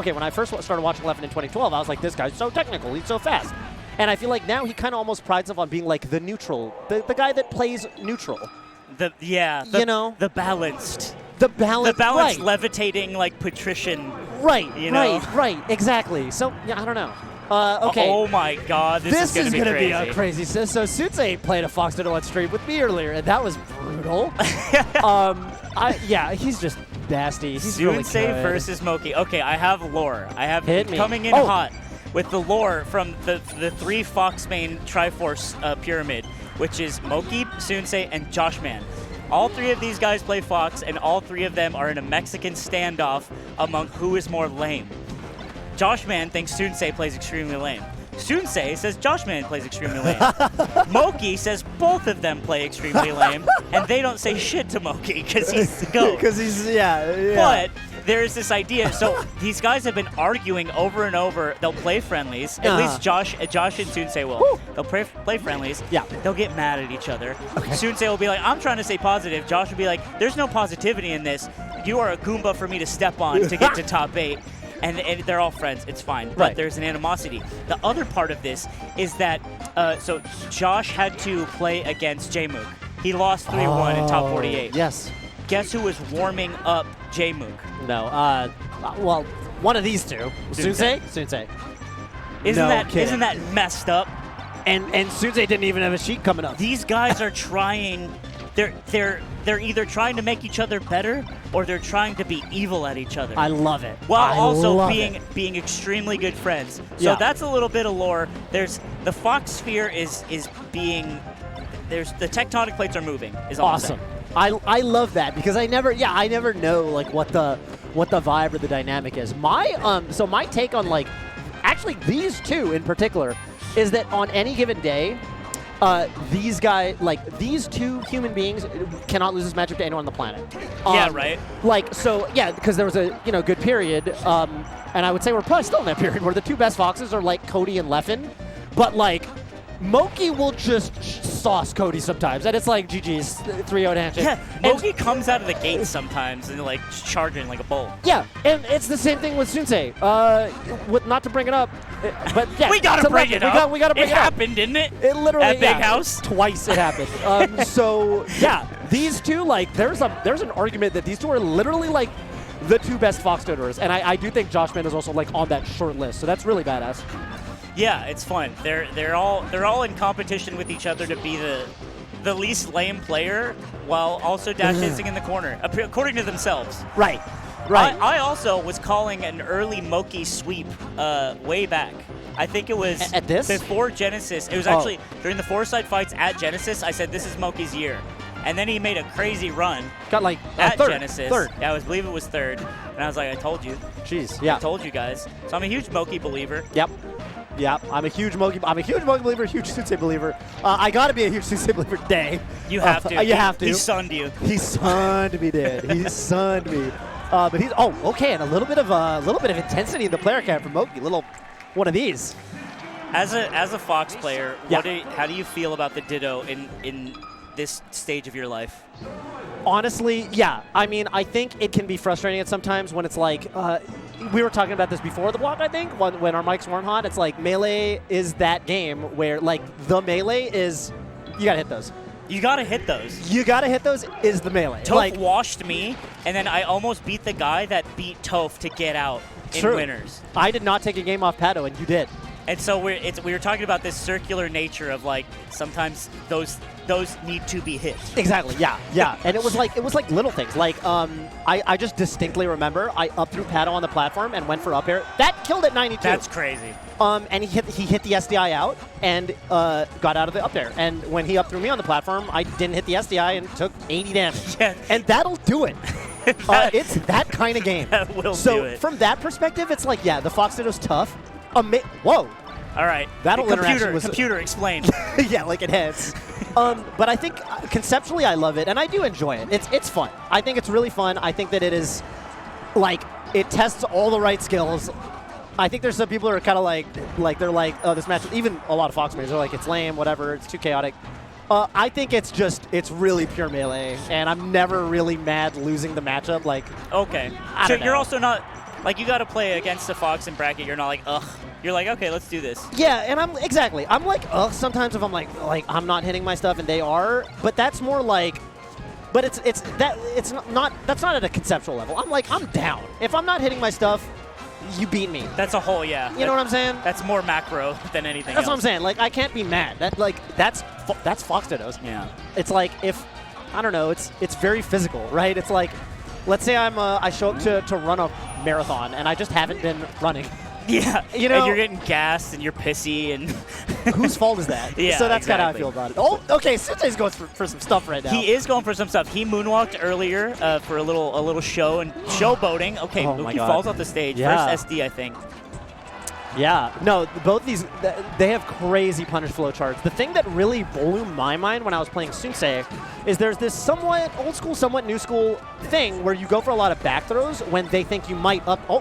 okay, when I first started watching Leffen in 2012, I was like, this guy's so technical, he's so fast. And I feel like now he kind of almost prides himself on being like the neutral, the guy that plays neutral. The balanced. The balanced, right. Levitating, like, patrician. Right, you know? right, exactly. So, yeah, I don't know. Okay. Oh my God, this is going to be a crazy. So Soonsay played a Fox Ditto on stream with me earlier, and that was brutal. He's just nasty. He's Soonsay really good. versus moky. Okay, I have lore. I have coming in Oh. hot with the lore from the 3 Fox main Triforce pyramid, which is moky, Soonsay, and Joshman. All 3 of these guys play Fox, and all 3 of them are in a Mexican standoff among who is more lame. Joshman thinks Soonsay plays extremely lame. Soonsay says Joshman plays extremely lame. Moky says both of them play extremely lame, and they don't say shit to Moky because he's the GOAT. Because he's, yeah. But there's this idea. So these guys have been arguing over and over. They'll play friendlies. At least Josh and Soonsay will. Woo. They'll play friendlies. Yeah. They'll get mad at each other. Okay. Soonsay will be like, I'm trying to stay positive. Josh will be like, there's no positivity in this. You are a Goomba for me to step on to get to top 8. And they're all friends. It's fine. But there's an animosity. The other part of this is that, so Josh had to play against Jmook. He lost 3-1 in top 48. Yes. Guess who was warming up Jmook? No. Well, one of these two. Soonsay? Soonsay. Isn't that messed up? And Soonsay didn't even have a sheet coming up. These guys are trying. They're either trying to make each other better or they're trying to be evil at each other. I love it. While also being extremely good friends. So that's a little bit of lore. There's the Fox sphere is being. There's the tectonic plates are moving. Is all awesome. I love that because I never know like what the vibe or the dynamic is. My take on like actually these two in particular is that on any given day, these guys, like these 2 human beings, cannot lose this matchup to anyone on the planet. Yeah, right. Like so, yeah, because there was a good period, and I would say we're probably still in that period where the 2 best Foxes are like Cody and Leffen, but like Moky will just sauce Cody sometimes, and it's like GG's 3-0 handshake. Yeah, Moky comes out of the gate sometimes and like charging like a bull. Yeah, and it's the same thing with Soonsay. Not to bring it up, but yeah, we gotta bring it up. We gotta bring it up. It happened, didn't it? It literally at Big House twice. It happened. So yeah, these 2 like there's an argument that these 2 are literally like the 2 best Fox Doters, and I do think Joshman is also like on that short list. So that's really badass. Yeah, it's fun. They're all in competition with each other to be the least lame player while also dash dancing in the corner, according to themselves. Right. I also was calling an early Moky sweep way back. I think it was at this before Genesis. It was actually during the 4-side fights at Genesis. I said this is Moky's year, and then he made a crazy run. Got like at Genesis. Third. Yeah, I believe it was 3rd, and I was like, I told you. Jeez. Yeah. I told you guys. So I'm a huge Moky believer. Yep. Yeah, I'm a huge Moky believer, huge Soonsay believer. I gotta be a huge Soonsay believer today. You have to. You have to. He sunned you. He sunned me, dude. He sunned me. But he's okay, and a little bit of intensity in the player cam from Moky. Little one of these. As a Fox player, how do you feel about the Ditto in this stage of your life? Honestly, yeah. I mean, I think it can be frustrating at sometimes when it's like, we were talking about this before the block, I think, when our mics weren't hot. It's like Melee is that game where, like, the Melee is, you gotta hit those. You gotta hit those. You gotta hit those is the Melee. Toph washed me, and then I almost beat the guy that beat Toph to get out in winners. I did not take a game off Pato, and you did. And so we were talking about this circular nature of like sometimes those need to be hit. Exactly. Yeah. And it was like little things. Like I just distinctly remember I up threw Pato on the platform and went for up air. That killed at 92. That's crazy. And he hit the SDI out and got out of the up air. And when he up threw me on the platform, I didn't hit the SDI and took 80 damage. Yeah. And that'll do it. It's that kind of game. That will do it. So from that perspective, it's like, yeah, the Fox Ditto's tough. Whoa. All right. Computer, explain. Yeah, like it hits. But I think conceptually I love it, and I do enjoy it. It's fun. I think it's really fun. I think that it is, like, it tests all the right skills. I think there's some people who are kind of like they're like, oh, this match, even a lot of Fox players are like, it's lame, whatever, it's too chaotic. I think it's really pure Melee, and I'm never really mad losing the matchup. Like, okay. So you're also not Like, you got to play against the Fox in bracket. You're not like, ugh. You're like, okay, let's do this. Yeah, and I'm like, ugh, sometimes if I'm like I'm not hitting my stuff and they are, but that's more like, but that's not at a conceptual level. I'm like, I'm down. If I'm not hitting my stuff, you beat me. That's a whole, yeah. You know what I'm saying? That's more macro than anything That's else. what I'm saying. Like, I can't be mad. That's Fox Dittos. Yeah. It's like if, I don't know, it's very physical, right? It's like, let's say I show up to run a marathon and I just haven't been running. Yeah, you know, and you're getting gassed and you're pissy and whose fault is that? Yeah, so that's kind of how I exactly. feel about it. Oh, okay, Soonsay's going for some stuff right now. He is going for some stuff. He moonwalked earlier for a little show and showboating. Okay, Oh my Mookie God. falls off the stage. Yeah. First SD, I think. Yeah, no, both these, they have crazy punish flow charts. The thing that really blew my mind when I was playing Soonsay is there's this somewhat old school, somewhat new school thing where you go for a lot of back throws when they think you might up. Oh,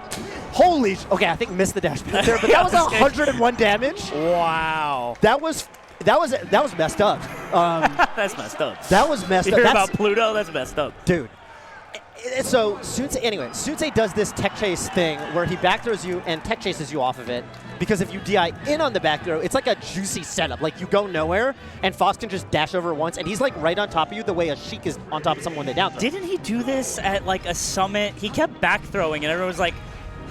holy! Okay, I think missed the dash back there, but that was 101 damage. Wow. That was messed up. That's messed up. That was messed You up. hear about Pluto? That's messed up. Dude. So Soonsay does this tech chase thing where he back throws you and tech chases you off of it, because if you DI in on the back throw, it's like a juicy setup. Like, you go nowhere and Fox can just dash over once, and he's like right on top of you the way a Sheik is on top of someone when they down throw. Didn't he do this at like a summit? He kept back throwing and everyone was like,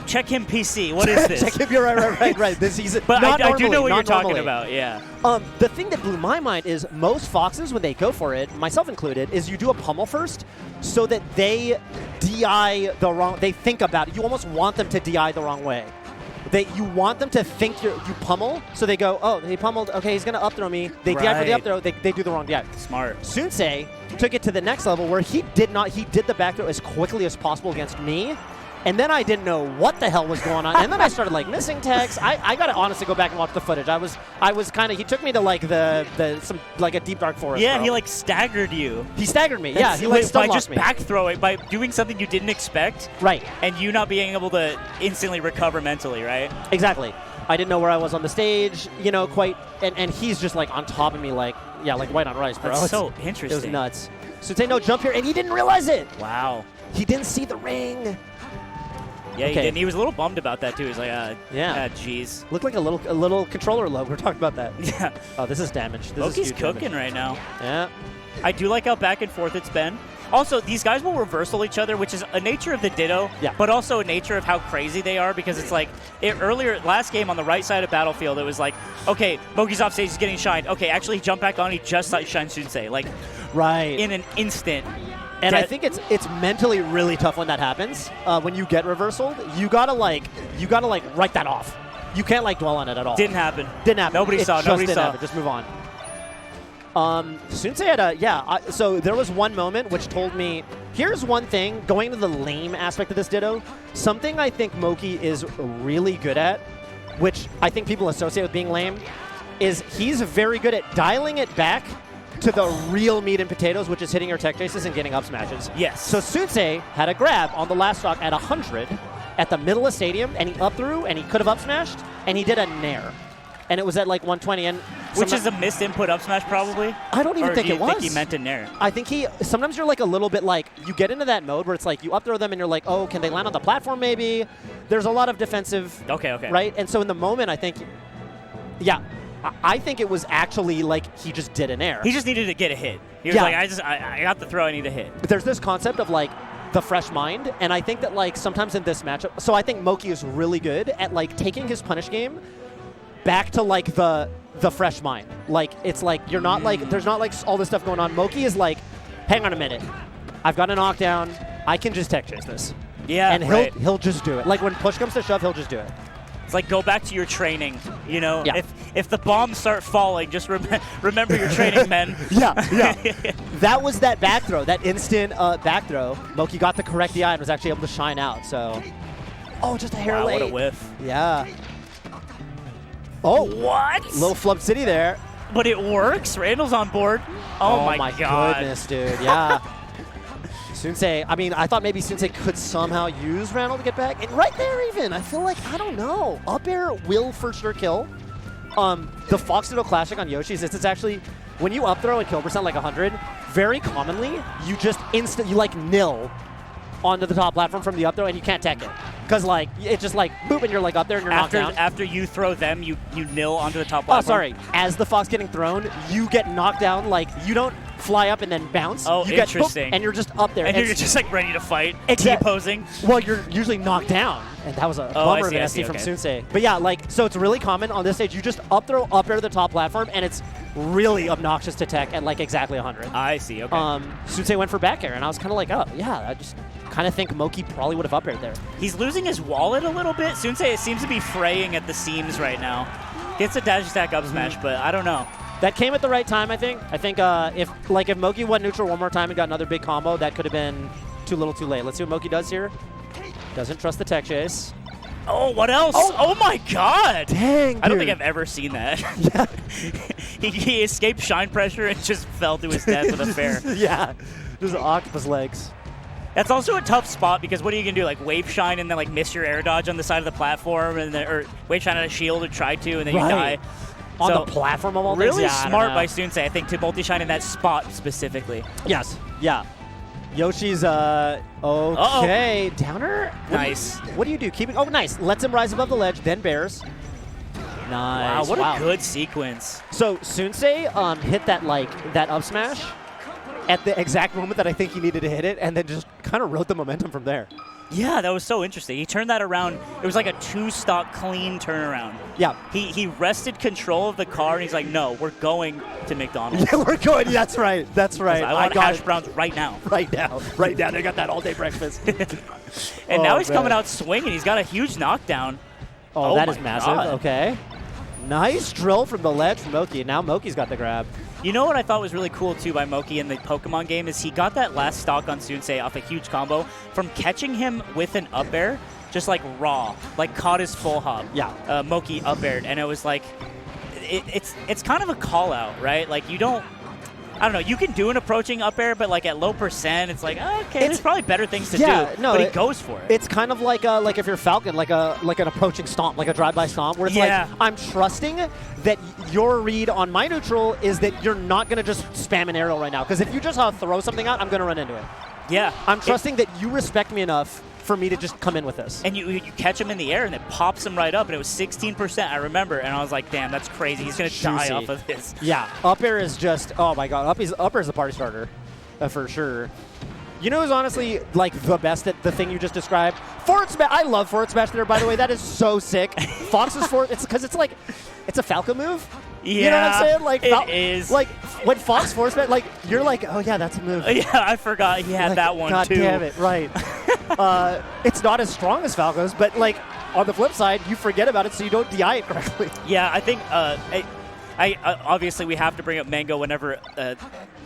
check him PC. What is this? Check him, you're right. This season. But not I do know what normally, you're talking normally. about, yeah. The thing that blew my mind is most Foxes, when they go for it, myself included, is you do a pummel first so that they DI the wrong, they think about it. You almost want them to DI the wrong way. You want them to think you pummel, so they go, oh, he pummeled, okay, he's going to up throw me. They DI for the up throw, they do the wrong DI. Smart. Soonsay took it to the next level where he did the back throw as quickly as possible against me. And then I didn't know what the hell was going on. And then I started like missing tags. I gotta honestly go back and watch the footage. I was kind of, he took me to like some like a deep dark forest. Yeah, bro. he like staggered you. He staggered me. Yeah, he like by stun just me. back throwing, by doing something you didn't expect. Right. And you not being able to instantly recover mentally, right? Exactly. I didn't know where I was on the stage, you know, quite, and he's just like on top of me, like, yeah, like white on rice, bro. That's so It interesting. was nuts. Soonsay no jump here, and he didn't realize it. Wow. He didn't see the ring. Yeah, he Okay. did. And he was a little bummed about that too. He's like, Yeah. jeez. Looked like a little controller low. We were talking about that. Yeah. Oh, this is damage. This Moky's is huge cooking damage. right now. Yeah. I do like how back and forth it's been. Also, these guys will reversal each other, which is a nature of the Ditto, Yeah. but also a nature of how crazy they are, because it's like, last game on the right side of Battlefield, it was like, okay, Moky's off stage, he's getting shined. Okay, actually, jump back on, he just shined Soonsay. Like, Right. in an instant. And I think it's mentally really tough when that happens. When you get reversaled, you gotta write that off. You can't like dwell on it at all. Didn't happen. Didn't happen. Nobody It saw. just Nobody didn't saw. happen. Just move on. Soonsay had so there was one moment which told me, here's one thing, going to the lame aspect of this Ditto, something I think Moky is really good at, which I think people associate with being lame, is he's very good at dialing it back to the real meat and potatoes, which is hitting your tech chases and getting up smashes. Yes. So Soonsay had a grab on the last stock at 100 at the middle of stadium, and he up threw, and he could have up smashed, and he did a nair. And it was at like 120. And Which is a missed input up smash, probably? I don't even or think do it you was. think he meant a nair? I think sometimes you're like a little bit like, you get into that mode where it's like you up throw them and you're like, oh, can they land on the platform maybe? There's a lot of defensive. Okay. Right? And so in the moment, I think, yeah, I think it was actually like he just did an air. He just needed to get a hit. He was Yeah. like, I got the throw, I need a hit. But there's this concept of like the fresh mind, and I think that like sometimes in this matchup, so I think Moky is really good at like taking his punish game back to like the fresh mind. Like it's like you're not like, there's not like all this stuff going on. Moky is like, hang on a minute, I've got a knockdown, I can just tech chase this. Yeah, and right. he'll just do it. Like when push comes to shove, he'll just do it. It's like, go back to your training, you know? Yeah. If the bombs start falling, just remember your training, men. Yeah. That was that back throw, that instant back throw. Moky got the correct DI and was actually able to shine out, so. Oh, just a hair Wow, late. what a whiff. Yeah. Oh. What? Little flub city there. But it works. Randall's on board. Oh my God. Goodness, dude. Yeah. Soonsay, I mean, I thought maybe Soonsay could somehow use Randall to get back. And right there even, I feel like, I don't know. Up air will for sure kill. The Fox Ditto Classic on Yoshi's, it's actually, when you up throw and kill percent like 100, very commonly, you just you like nil onto the top platform from the up throw and you can't tech it. Because, like, it's just like, boop, and you're, like, up there and you're knocked down. After you throw them, you nil onto the top Oh, platform. sorry. As the fox getting thrown, you get knocked down. Like, you don't fly up and then bounce. Oh, you interesting. Get, boop, and you're just up there. And you're just, like, ready to fight, T-posing. Well, you're usually knocked down. And that was a bummer of an SD from Soonsay. But yeah, like, so it's really common on this stage. You just up throw up air to the top platform, and it's really obnoxious to tech at, like, exactly 100. I see, okay. Soonsay went for back air, and I was kind of like, oh, yeah, I just kind of think moky probably would have up aired there. He's losing his wallet a little bit. Soonsay seems to be fraying at the seams right now. Gets a dash attack up smash, but I don't know. That came at the right time, I think. I think if moky went neutral one more time and got another big combo, that could have been too little too late. Let's see what moky does here. Doesn't trust the tech chase. Oh, what else? Oh my God! Dang, dude. I don't think I've ever seen that. Yeah. he escaped shine pressure and just fell to his death with a fair. Yeah, just octopus legs. That's also a tough spot because what are you going to do? Like wave shine and then like miss your air dodge on the side of the platform, and then, or wave shine on a shield or try to, and then you die. On the platform of all things? Really Yeah, smart by Soonsay, I think, to multi-shine in that spot specifically. Yes, yeah. Yoshi's, okay. Downer? Nice. What do you do? Keep it, oh, nice. Lets him rise above the ledge, then bears. Nice. Wow, what a good sequence. So Soonsay hit that, like, that up smash at the exact moment that I think he needed to hit it, and then just kind of rode the momentum from there. Yeah, that was so interesting. He turned that around. It was like a two-stock clean turnaround. Yeah. He wrested control of the car, and he's like, no, we're going to McDonald's. Yeah, we're going. That's right. That's right. I want hash browns right now. Right now. Right now. They got that all-day breakfast. And now he's coming out swinging. He's got a huge knockdown. Oh, that is massive. God. Okay. Nice drill from the ledge from moky. Now moky's got the grab. You know what I thought was really cool, too, by moky in the Pokemon game is he got that last stock on Soonsay off a huge combo from catching him with an up air, just like raw, like caught his full hop. Yeah. Moky up aired, and it was like, it's kind of a call out, right? Like you don't, I don't know, you can do an approaching up air, but like at low percent, it's like, okay, there's probably better things to do, but he goes for it. It's kind of like if you're Falcon, like an approaching stomp, like a drive-by stomp, where it's like, I'm trusting that your read on my neutral is that you're not going to just spam an aerial right now, because if you just throw something out, I'm going to run into it. Yeah. I'm trusting that you respect me enough for me to just come in with this. And you catch him in the air, and it pops him right up, and it was 16%, I remember, and I was like, damn, that's crazy. He's going to die off of this. Yeah, up air is just, oh my God, up air is a party starter, for sure. You know who's honestly like the best at the thing you just described? Forward smash. I love forward smash there, by the way. That is so sick. Fox's forward, it's because it's like, it's a Falco move. Yeah, you know what I'm saying? Like, it is. Like, when Fox forward smash, like, you're like, oh yeah, that's a move. Yeah, I forgot he had that one God too. God damn it, right. It's not as strong as Falco's, but like, on the flip side, you forget about it so you don't DI it correctly. Yeah, I think, obviously we have to bring up Mango whenever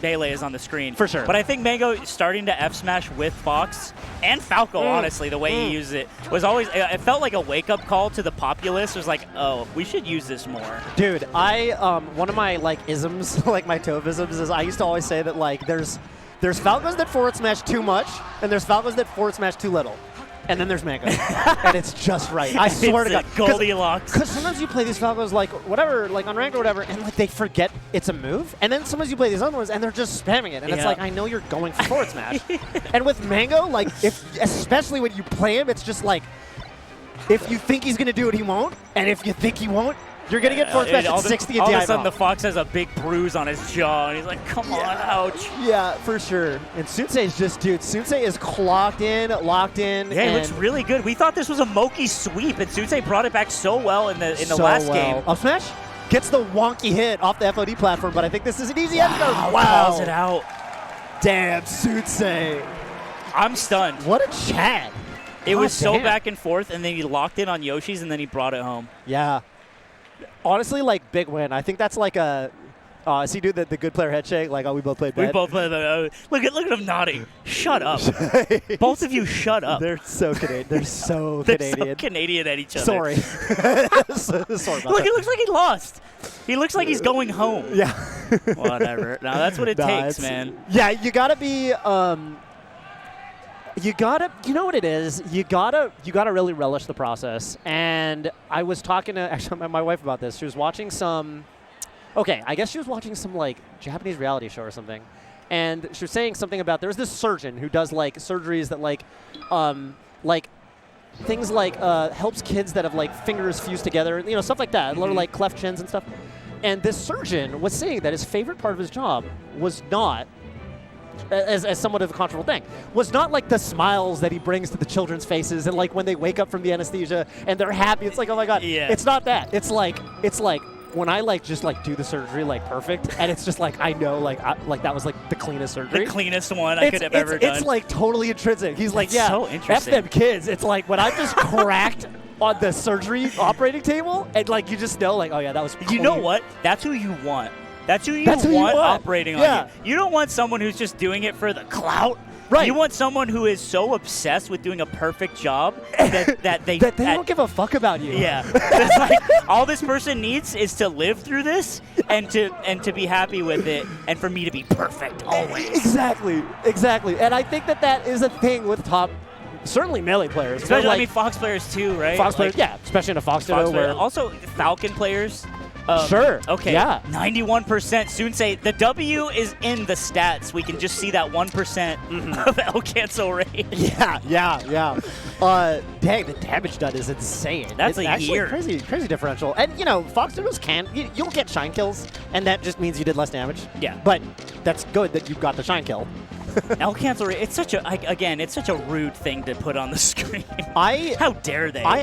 Melee is on the screen. For sure. But I think Mango starting to F-smash with Fox and Falco, honestly, the way he used it, was always, it felt like a wake-up call to the populace. It was like, oh, we should use this more. Dude, one of my, like, isms, like my Tove-isms is I used to always say that, like, there's Falcos that forward smash too much, and there's Falcos that forward smash too little. And then there's Mango. And it's just right. I swear to God. Goldilocks. Because sometimes you play these Falcos, like, whatever, like on rank or whatever, and like they forget it's a move. And then sometimes you play these other ones, and they're just spamming it. And it's like, I know you're going for forward smash. And with Mango, like, especially when you play him, it's just like, if you think he's going to do it, he won't. And if you think he won't, you're going to get forward smash at 60 and all of a sudden, the Fox has a big bruise on his jaw, and he's like, come on, ouch. Yeah, for sure. And Soonsay's just, dude, Soonsay is locked in. Yeah, he looks really good. We thought this was a moky sweep, and Soonsay brought it back so well in the last game. Up smash gets the wonky hit off the FOD platform, but I think this is an easy end. Wow. Calls it out. Damn, Soonsay. I'm stunned. What a chat. It was so back and forth, and then he locked in on Yoshi's, and then he brought it home. Yeah. Honestly, like, big win. I think that's like a see, dude, the good player head shake. Like, oh, we both played bad. We both played look at him nodding. Shut up. Both of you shut up. They're so Canadian. They're so Canadian. They're so Canadian at each other. Sorry. Sorry about Look, it looks like he lost. He looks like he's going home. Yeah. Whatever. No, that's what it takes, man. Yeah, you got to be you know what it is? You gotta really relish the process. And I was talking to actually my wife about this. She was watching I guess she was watching some like Japanese reality show or something. And she was saying something about there's this surgeon who does like surgeries that like things like helps kids that have like fingers fused together, you know, stuff like that, little like cleft chins and stuff. And this surgeon was saying that his favorite part of his job was not, as somewhat of a controversial thing, was not like the smiles that he brings to the children's faces and like when they wake up from the anesthesia and they're happy. It's like, oh my God. Yeah. It's not that. It's like when I like just like do the surgery like perfect, and it's just like I know like that was like the cleanest surgery. The cleanest one I could have ever done. It's like totally intrinsic. He's like, That's yeah, so F interesting. them kids. It's like when I'm just cracked on the surgery operating table, and like you just know like, oh yeah, that was You know clean. what? That's who you want. That's who you That's who you want want. operating Yeah. on you. You don't want someone who's just doing it for the clout. Right. You want someone who is so obsessed with doing a perfect job that they don't give a fuck about you. Yeah. It's like all this person needs is to live through this and to be happy with it and for me to be perfect always. Exactly. And I think that is a thing with top, certainly melee players. Especially, Like, I mean, Fox players too, right? Fox Like, players, yeah, especially in a Fox Fox Ditto where players. Also, Falcon players. Sure. Okay. Yeah. 91%. Soonsay, the W is in the stats. We can just see that 1% of L cancel rate. Yeah. Dang, the damage done is insane. That's it's a actually year. crazy differential. And you know, Fox Dittos you'll get shine kills, and that just means you did less damage. Yeah. But that's good that you got the shine kill. L cancel rate. It's such a rude thing to put on the screen. I How dare they?